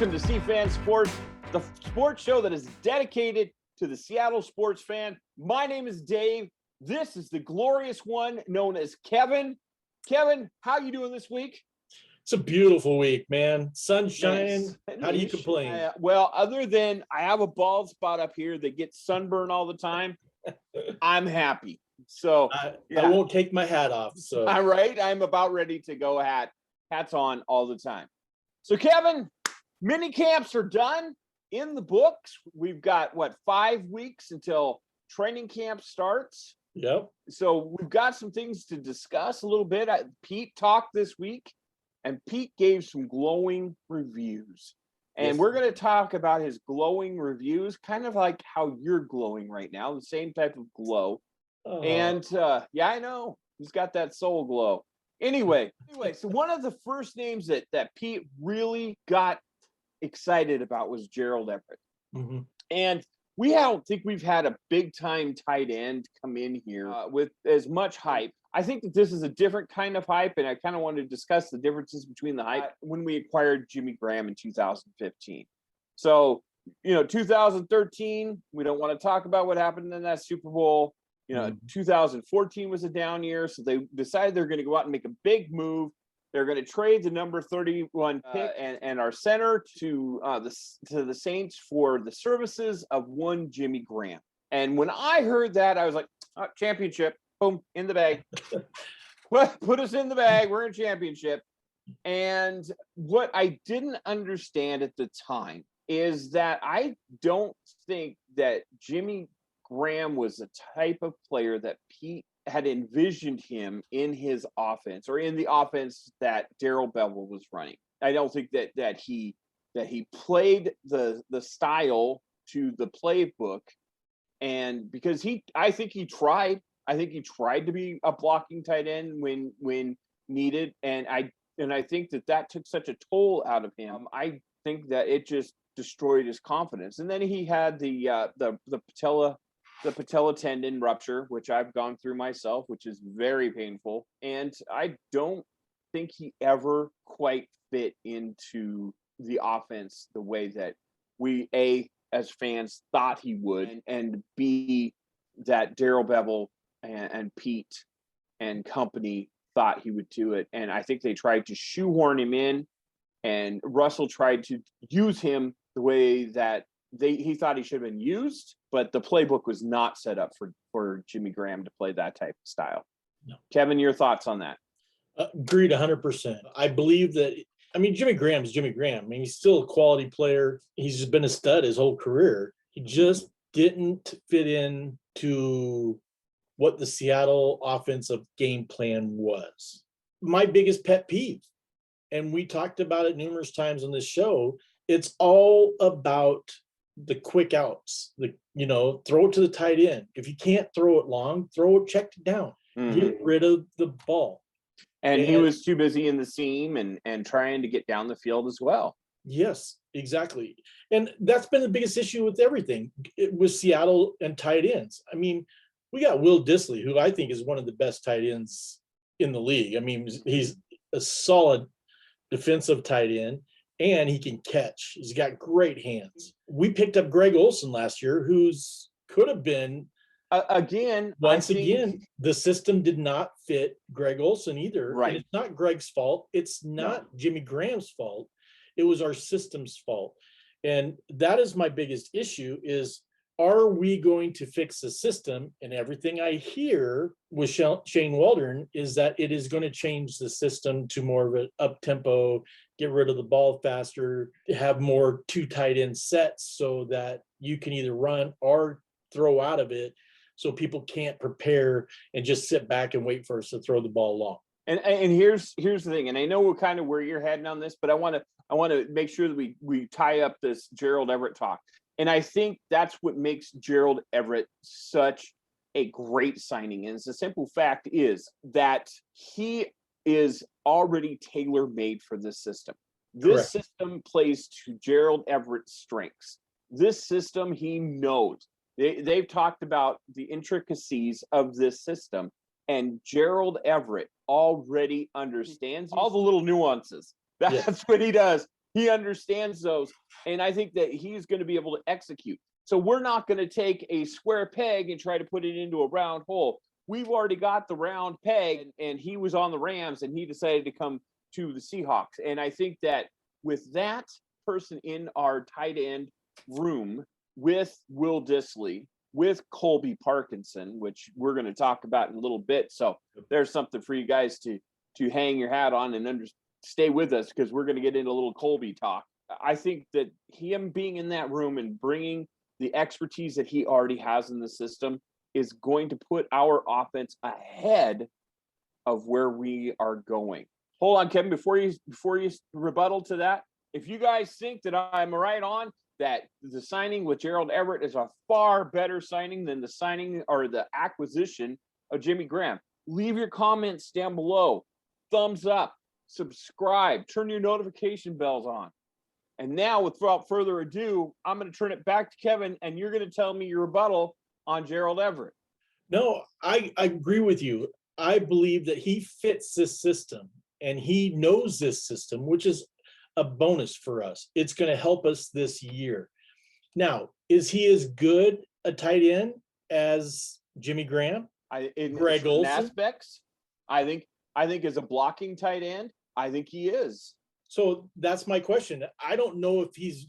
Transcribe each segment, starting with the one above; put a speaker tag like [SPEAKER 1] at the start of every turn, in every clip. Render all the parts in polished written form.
[SPEAKER 1] Welcome to C-Fan Sports, the sports show that is dedicated to the Seattle sports fan. My name is Dave. This is the glorious one known as Kevin. Kevin, how you doing this week?
[SPEAKER 2] It's a beautiful week, man. Sunshine.
[SPEAKER 1] Nice.
[SPEAKER 2] How do you complain?
[SPEAKER 1] Well, other than I have a bald spot up here that gets sunburn all the time, I'm happy. So
[SPEAKER 2] I won't take my hat off. So
[SPEAKER 1] all right, I'm about ready to go hats on all the time. So Kevin, mini camps are done in the books. We've got 5 weeks until training camp starts.
[SPEAKER 2] Yep.
[SPEAKER 1] So we've got some things to discuss a little bit. Pete talked this week, and Pete gave some glowing reviews. And
[SPEAKER 2] Yes.
[SPEAKER 1] we're going to talk about his glowing reviews, kind of like how you're glowing right now, the same type of glow. And yeah, I know he's got that soul glow. Anyway, so one of the first names that Pete really got excited about was Gerald Everett.
[SPEAKER 2] Mm-hmm.
[SPEAKER 1] And we don't think we've had a big time tight end come in here with as much hype. I think that this is a different kind of hype, and I kind of wanted to discuss the differences between the hype when we acquired Jimmy Graham in 2015. So, 2013, we don't want to talk about what happened in that Super Bowl. 2014 was a down year, so they decided they're going to go out and make a big move. They're going to trade the number 31 pick and our center to the Saints for the services of one Jimmy Graham. And when I heard that, I was like, championship, boom, in the bag. Put us in the bag. We're in championship. And what I didn't understand at the time is that I don't think that Jimmy Graham was the type of player that Pete had envisioned him in his offense or in the offense that Darrell Bevell was running. I don't think that he played the style to the playbook, and because I think he tried to be a blocking tight end when needed, and I think that took such a toll out of him. I think that it just destroyed his confidence, and then he had the patella tendon rupture, which I've gone through myself, which is very painful. And I don't think he ever quite fit into the offense the way that we, as fans, thought he would, and B, that Darrell Bevell and Pete and company thought he would do it. And I think they tried to shoehorn him in, and Russell tried to use him the way that he thought he should have been used, but the playbook was not set up for Jimmy Graham to play that type of style.
[SPEAKER 2] No.
[SPEAKER 1] Kevin, your thoughts on that?
[SPEAKER 2] Agreed 100%. I believe that, Jimmy Graham is Jimmy Graham. He's still a quality player. He's just been a stud his whole career. He just didn't fit in to what the Seattle offensive game plan was. My biggest pet peeve, and we talked about it numerous times on this show, it's all about the quick outs, throw it to the tight end. If you can't throw it long, check it down. Mm-hmm. Get rid of the ball.
[SPEAKER 1] And he was too busy in the seam and trying to get down the field as well.
[SPEAKER 2] Yes, exactly. And that's been the biggest issue with everything with Seattle and tight ends. We got Will Dissly, who I think is one of the best tight ends in the league. He's a solid defensive tight end, and he can catch. He's got great hands. We picked up Greg Olsen last year, who's could have been once again. The system did not fit Greg Olsen either.
[SPEAKER 1] Right.
[SPEAKER 2] And it's not Greg's fault. It's not Jimmy Graham's fault. It was our system's fault. And that is my biggest issue is, are we going to fix the system? And everything I hear with Shane Waldron is that it is going to change the system to more of an up-tempo, get rid of the ball faster, have more two tight end sets so that you can either run or throw out of it so people can't prepare and just sit back and wait for us to throw the ball long.
[SPEAKER 1] And here's the thing, and I know we're kind of where you're heading on this, but I want to make sure that we tie up this Gerald Everett talk. And I think that's what makes Gerald Everett such a great signing. And the simple fact is that he is already tailor-made for this system. This system plays to Gerald Everett's strengths. This system, he knows. They've talked about the intricacies of this system, and Gerald Everett already understands all the little nuances. That's what he does. He understands those. And I think that he's going to be able to execute. So we're not going to take a square peg and try to put it into a round hole. We've already got the round peg, and he was on the Rams and he decided to come to the Seahawks. And I think that with that person in our tight end room with Will Dissly, with Colby Parkinson, which we're going to talk about in a little bit. So there's something for you guys to hang your hat on and stay with us, because we're going to get into a little Colby talk. I think that him being in that room and bringing the expertise that he already has in the system is going to put our offense ahead of where we are going. Hold on, Kevin, before you rebuttal to that, if you guys think that I'm right on that the signing with Gerald Everett is a far better signing than the signing or the acquisition of Jimmy Graham, leave your comments down below. Thumbs up, subscribe, turn your notification bells on. And now, without further ado, I'm going to turn it back to Kevin, and you're going to tell me your rebuttal on Gerald Everett.
[SPEAKER 2] No, I agree with you. I believe that he fits this system and he knows this system, which is a bonus for us. It's going to help us this year. Now, is he as good a tight end as Jimmy Graham?
[SPEAKER 1] In
[SPEAKER 2] Greg Olsen
[SPEAKER 1] aspects, I think as a blocking tight end, I think he is.
[SPEAKER 2] So that's my question. I don't know if he's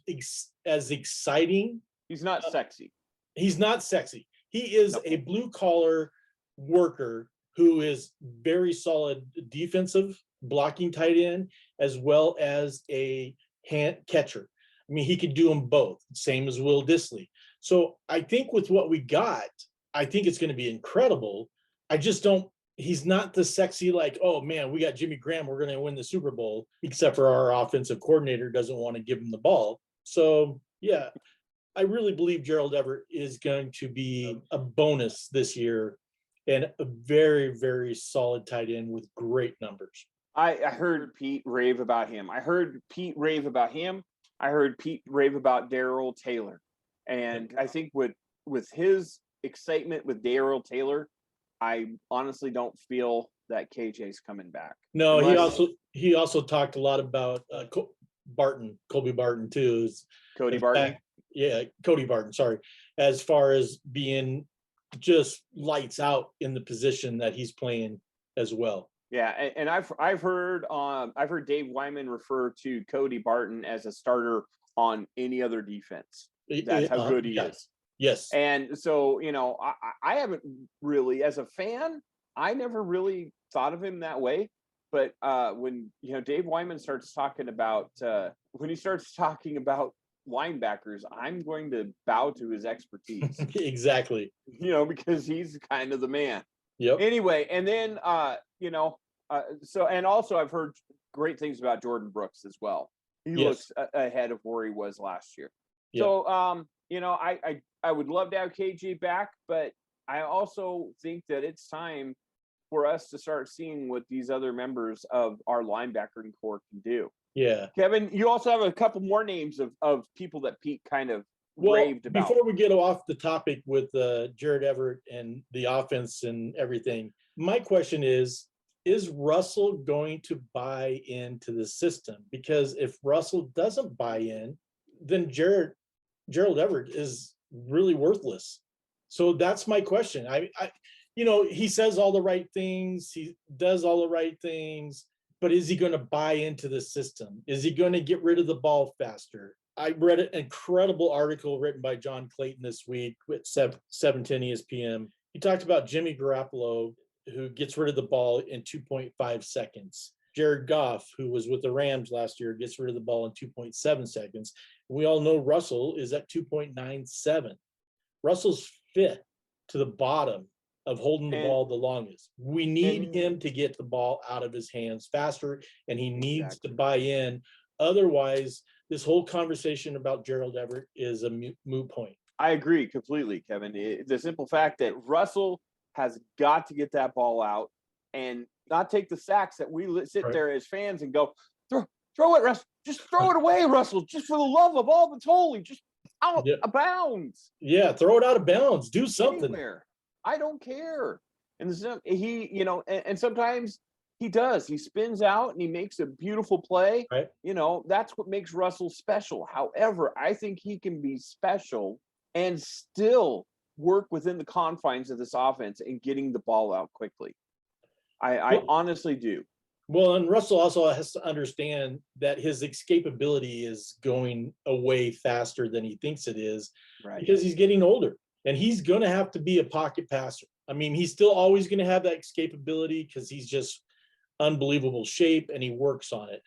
[SPEAKER 2] as exciting.
[SPEAKER 1] He's not sexy.
[SPEAKER 2] He's not sexy. He is a blue collar worker who is very solid defensive blocking tight end, as well as a hand catcher. I mean, he could do them both, same as Will Dissly. So I think with what we got, I think it's going to be incredible. I just don't, he's not the sexy, like, oh man, we got Jimmy Graham, we're going to win the Super Bowl, except for our offensive coordinator doesn't want to give him the ball. So yeah, I really believe Gerald Everett is going to be a bonus this year and a very, very solid tight end with great numbers.
[SPEAKER 1] I heard Pete rave about him. I heard Pete rave about Darrell Taylor. And I think with his excitement with Darrell Taylor, I honestly don't feel that KJ's coming back.
[SPEAKER 2] No, he also talked a lot about Colby Barton too.
[SPEAKER 1] Cody Barton.
[SPEAKER 2] Yeah, Cody Barton, sorry. As far as being just lights out in the position that he's playing as well.
[SPEAKER 1] Yeah, and I've heard Dave Wyman refer to Cody Barton as a starter on any other defense. That's how good he is.
[SPEAKER 2] Yes.
[SPEAKER 1] And so, I haven't really, as a fan, I never really thought of him that way. But when Dave Wyman starts talking about linebackers, I'm going to bow to his expertise.
[SPEAKER 2] Exactly.
[SPEAKER 1] Because he's kind of the man.
[SPEAKER 2] Yep.
[SPEAKER 1] Anyway, and then so, and also I've heard great things about Jordan Brooks as well. He looks ahead of where he was last year. Yep. So I would love to have KJ back, but I also think that it's time for us to start seeing what these other members of our linebacking core can do.
[SPEAKER 2] Yeah.
[SPEAKER 1] Kevin, you also have a couple more names of people that Pete kind of raved about.
[SPEAKER 2] Before we get off the topic with Gerald Everett and the offense and everything, my question is Russell going to buy into the system? Because if Russell doesn't buy in, then Gerald Everett is really worthless. So that's my question. He says all the right things, he does all the right things, but is he going to buy into the system? Is he going to get rid of the ball faster? I read an incredible article written by John Clayton this week with 710 ESPN. He talked about Jimmy Garoppolo, who gets rid of the ball in 2.5 seconds. Jared Goff, who was with the Rams last year, gets rid of the ball in 2.7 seconds. We all know Russell is at 2.97. Russell's fifth to the bottom of holding the ball the longest. We need him to get the ball out of his hands faster, and he needs to buy in. Otherwise, this whole conversation about Gerald Everett is a moot point.
[SPEAKER 1] I agree completely, Kevin. The simple fact that Russell has got to get that ball out and not take the sacks that we sit there as fans and go, throw it, Russell. Just throw it away, Russell. Just for the love of all that's holy. Just out of bounds.
[SPEAKER 2] Yeah, throw it out of bounds. Do something.
[SPEAKER 1] Anywhere. I don't care. And he, and sometimes He does. He spins out and he makes a beautiful play.
[SPEAKER 2] Right.
[SPEAKER 1] That's what makes Russell special. However, I think he can be special and still work within the confines of this offense and getting the ball out quickly. I
[SPEAKER 2] Well,
[SPEAKER 1] honestly do.
[SPEAKER 2] well, and Russell also has to understand that his escapability is going away faster than he thinks it is
[SPEAKER 1] Right.
[SPEAKER 2] because he's getting older and he's going to have to be a pocket passer. I mean, he's still always going to have that escapability because he's just unbelievable shape and he works on it.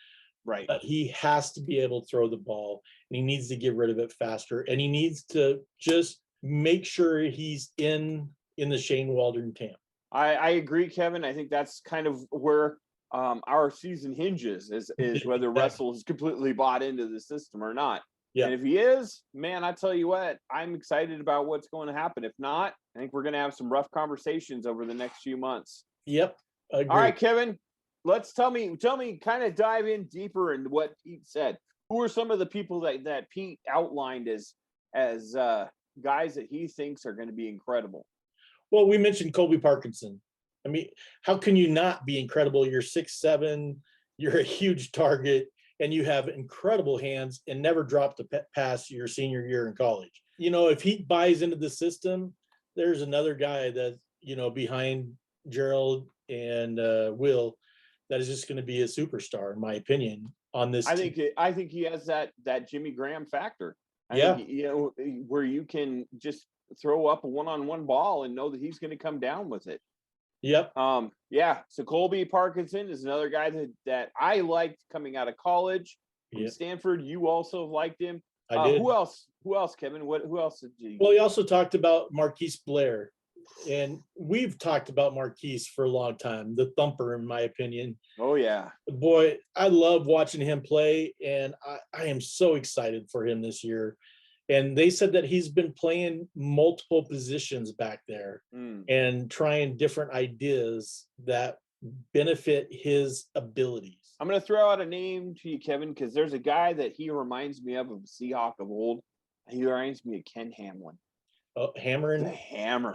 [SPEAKER 1] Right.
[SPEAKER 2] But he has to be able to throw the ball and he needs to get rid of it faster. And he needs to just make sure he's in the Shane Waldron camp.
[SPEAKER 1] I agree, Kevin. I think that's kind of where our season hinges is whether Russell is completely bought into the system or not.
[SPEAKER 2] Yeah.
[SPEAKER 1] And if he is, man, I tell you what, I'm excited about what's going to happen. If not, I think we're going to have some rough conversations over the next few months.
[SPEAKER 2] Yep. Agreed.
[SPEAKER 1] All right, Kevin, tell me, kind of dive in deeper into what Pete said. Who are some of the people that Pete outlined as guys that he thinks are going to be incredible?
[SPEAKER 2] Well, we mentioned Colby Parkinson. I mean, how can you not be incredible? You're 6'7", you're a huge target, and you have incredible hands and never dropped a pass your senior year in college. If he buys into the system, there's another guy that, behind Gerald and Will, that is just going to be a superstar, in my opinion, on this
[SPEAKER 1] I
[SPEAKER 2] team.
[SPEAKER 1] think he has that Jimmy Graham factor.
[SPEAKER 2] Yeah.
[SPEAKER 1] I think, where you can just throw up a one-on-one ball and know that he's going to come down with it.
[SPEAKER 2] Yep.
[SPEAKER 1] Yeah. So Colby Parkinson is another guy that I liked coming out of college from Stanford. You also liked him.
[SPEAKER 2] I did.
[SPEAKER 1] Who else, Kevin? Who else did you?
[SPEAKER 2] Well, he also talked about Marquise Blair. And we've talked about Marquise for a long time, the thumper, in my opinion.
[SPEAKER 1] Oh, yeah.
[SPEAKER 2] Boy, I love watching him play, and I am so excited for him this year. And they said that he's been playing multiple positions back there and trying different ideas that benefit his abilities.
[SPEAKER 1] I'm going to throw out a name to you, Kevin, because there's a guy that he reminds me of a Seahawk of old. He reminds me of Ken Hamlin.
[SPEAKER 2] Oh, Hammer.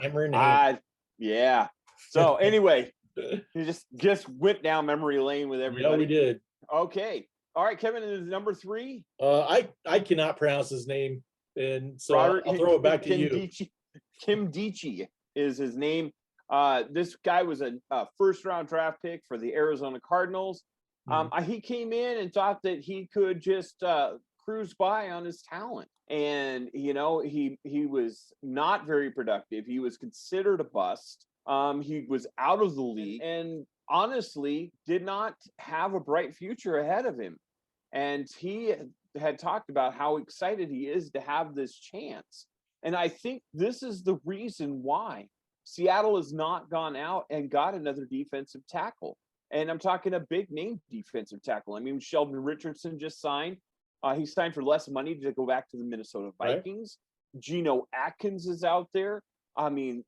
[SPEAKER 1] Yeah. So anyway, you just went down memory lane with everybody.
[SPEAKER 2] Yeah, we did.
[SPEAKER 1] Okay. All right, Kevin, is number 3?
[SPEAKER 2] I cannot pronounce his name, and so I'll throw it back to you.
[SPEAKER 1] Kim Dichie is his name. This guy was a first-round draft pick for the Arizona Cardinals. He came in and thought that he could just cruise by on his talent. And, he was not very productive. He was considered a bust. He was out of the league and honestly did not have a bright future ahead of him. And he had talked about how excited he is to have this chance. And I think this is the reason why Seattle has not gone out and got another defensive tackle. And I'm talking a big name defensive tackle. I mean, Sheldon Richardson just signed. He signed for less money to go back to the Minnesota Vikings. Right. Geno Atkins is out there. I mean,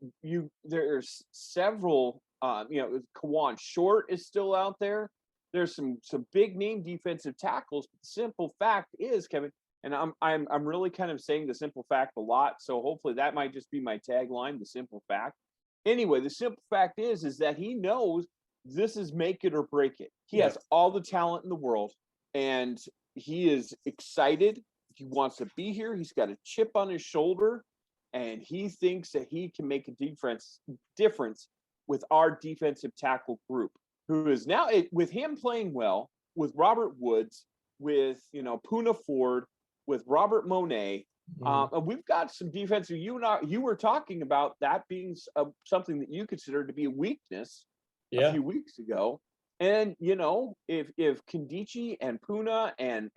[SPEAKER 1] there's several, Kawan Short is still out there. There's some big name defensive tackles. But the simple fact is, Kevin, and I'm really kind of saying the simple fact a lot. So hopefully that might just be my tagline, the simple fact. Anyway, the simple fact is that he knows this is make it or break it. He has all the talent in the world, and he is excited. He wants to be here. He's got a chip on his shoulder, and he thinks that he can make a difference with our defensive tackle group, who is now, with him playing well, with Robert Woods, with Puna Ford, with Robert Monet. We've got some defensive. You were talking about that being something that you consider to be a weakness a few weeks ago. And if Kandichi and Puna and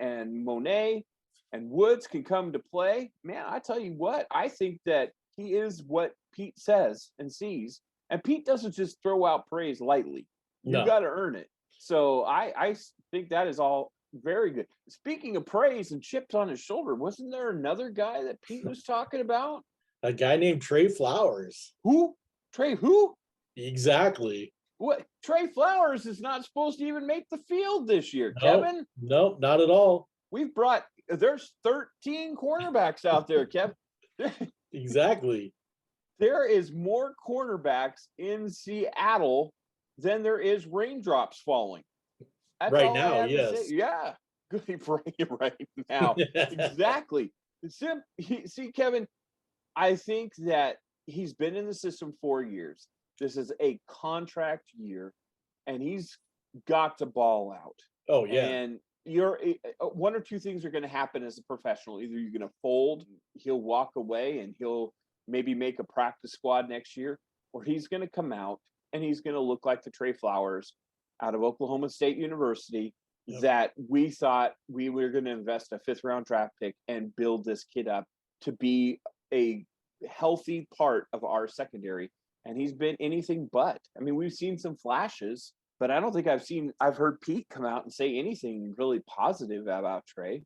[SPEAKER 1] Monet and Woods can come to play, man, I tell you what, I think that he is what Pete says and sees. And Pete doesn't just throw out praise lightly. You got to earn it. So I think that is all very good. Speaking of praise and chips on his shoulder, wasn't there another guy that Pete was talking about?
[SPEAKER 2] A guy named Trey Flowers.
[SPEAKER 1] Who? Trey who?
[SPEAKER 2] Exactly.
[SPEAKER 1] What? Trey Flowers is not supposed to even make the field this year, Kevin.
[SPEAKER 2] No, not at all.
[SPEAKER 1] There's 13 cornerbacks out there, Kevin.
[SPEAKER 2] Exactly.
[SPEAKER 1] There is more cornerbacks in Seattle than there is raindrops falling. That's
[SPEAKER 2] Right
[SPEAKER 1] all I
[SPEAKER 2] now,
[SPEAKER 1] have to say.
[SPEAKER 2] yes.
[SPEAKER 1] Yeah, good for you right now. Exactly. See, Kevin, I think that he's been in the system 4 years. This is a contract year, and he's got to ball out.
[SPEAKER 2] Oh yeah.
[SPEAKER 1] And you're one or two things are going to happen as a professional. Either you're going to fold, he'll walk away, and he'll maybe make a practice squad next year, or he's going to come out and he's going to look like the Trey Flowers out of Oklahoma State University.
[SPEAKER 2] Yep.
[SPEAKER 1] That we thought we were going to invest a 5th-round draft pick and build this kid up to be a healthy part of our secondary. And he's been anything but. I mean, we've seen some flashes, but I don't think I've heard Pete come out and say anything really positive about Trey.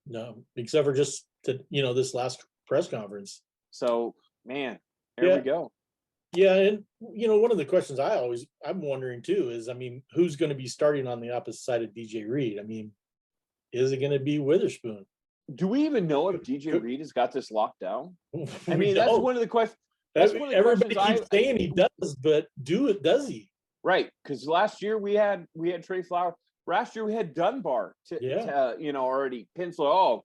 [SPEAKER 2] No, except for just this last press conference.
[SPEAKER 1] So, man, there we go.
[SPEAKER 2] Yeah, and one of the questions I'm wondering too is, I mean, who's going to be starting on the opposite side of DJ Reed? I mean, is it going to be Witherspoon?
[SPEAKER 1] Do we even know if DJ Reed has got this locked down? I mean,
[SPEAKER 2] that's
[SPEAKER 1] one of the questions.
[SPEAKER 2] Everybody keeps saying he does, but does he?
[SPEAKER 1] Right, because last year we had Trey Flower. Last year we had Dunbar already penciled. Oh,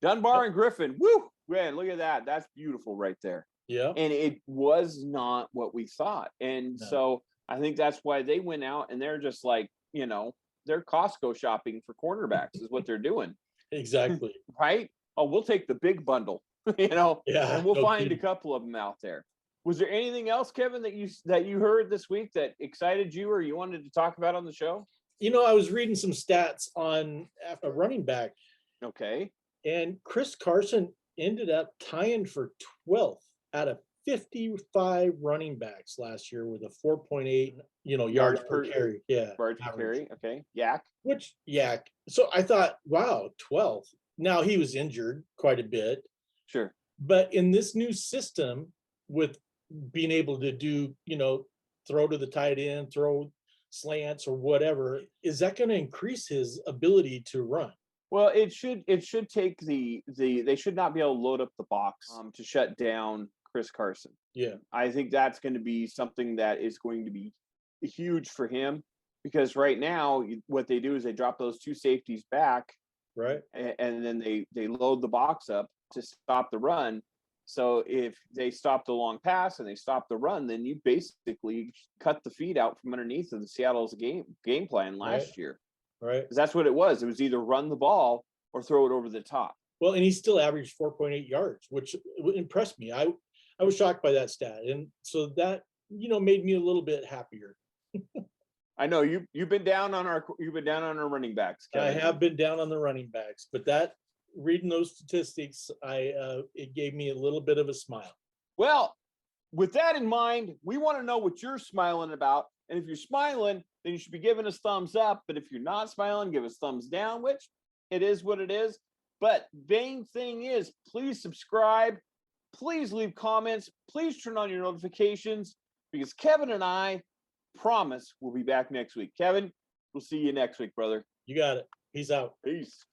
[SPEAKER 1] Dunbar and Griffin. Woo! Man, look at that. That's beautiful right there.
[SPEAKER 2] Yeah.
[SPEAKER 1] And it was not what we thought. And so I think that's why they went out and they're just like, they're Costco shopping for cornerbacks is what they're doing.
[SPEAKER 2] Exactly.
[SPEAKER 1] Right? Oh, we'll take the big bundle,
[SPEAKER 2] Yeah,
[SPEAKER 1] and we'll find a couple of them out there. Was there anything else, Kevin, that you heard this week that excited you or you wanted to talk about on the show?
[SPEAKER 2] I was reading some stats on a running back.
[SPEAKER 1] Okay.
[SPEAKER 2] And Chris Carson ended up tying for 12th out of 55 running backs last year with a 4.8, yards per carry. Yeah.
[SPEAKER 1] Yards per carry. Okay. Yak.
[SPEAKER 2] So I thought, wow, 12th. Now he was injured quite a bit.
[SPEAKER 1] Sure.
[SPEAKER 2] But in this new system with being able to do, throw to the tight end, throw slants or whatever, is that going to increase his ability to run?
[SPEAKER 1] Well, it should take they should not be able to load up the box to shut down Chris Carson.
[SPEAKER 2] Yeah.
[SPEAKER 1] I think that's going to be something that is going to be huge for him, because right now what they do is they drop those two safeties back,
[SPEAKER 2] right,
[SPEAKER 1] and then they load the box up to stop the run. So if they stop the long pass and they stop the run, then you basically cut the feed out from underneath of the Seattle's game plan last year.
[SPEAKER 2] Right.
[SPEAKER 1] Because that's what it was. It was either run the ball or throw it over the top.
[SPEAKER 2] Well, and he still averaged 4.8 yards, which impressed me. I was shocked by that stat. And so that, made me a little bit happier.
[SPEAKER 1] I know you've been down on our running backs, Kevin.
[SPEAKER 2] I have been down on the running backs, but reading those statistics, it gave me a little bit of a smile.
[SPEAKER 1] Well, with that in mind, we want to know what you're smiling about. And if you're smiling, then you should be giving us thumbs up. But if you're not smiling, give us thumbs down, which it is what it is. But main thing is, please subscribe. Please leave comments. Please turn on your notifications, because Kevin and I promise we'll be back next week. Kevin, we'll see you next week, brother.
[SPEAKER 2] You got it. Peace out.
[SPEAKER 1] Peace.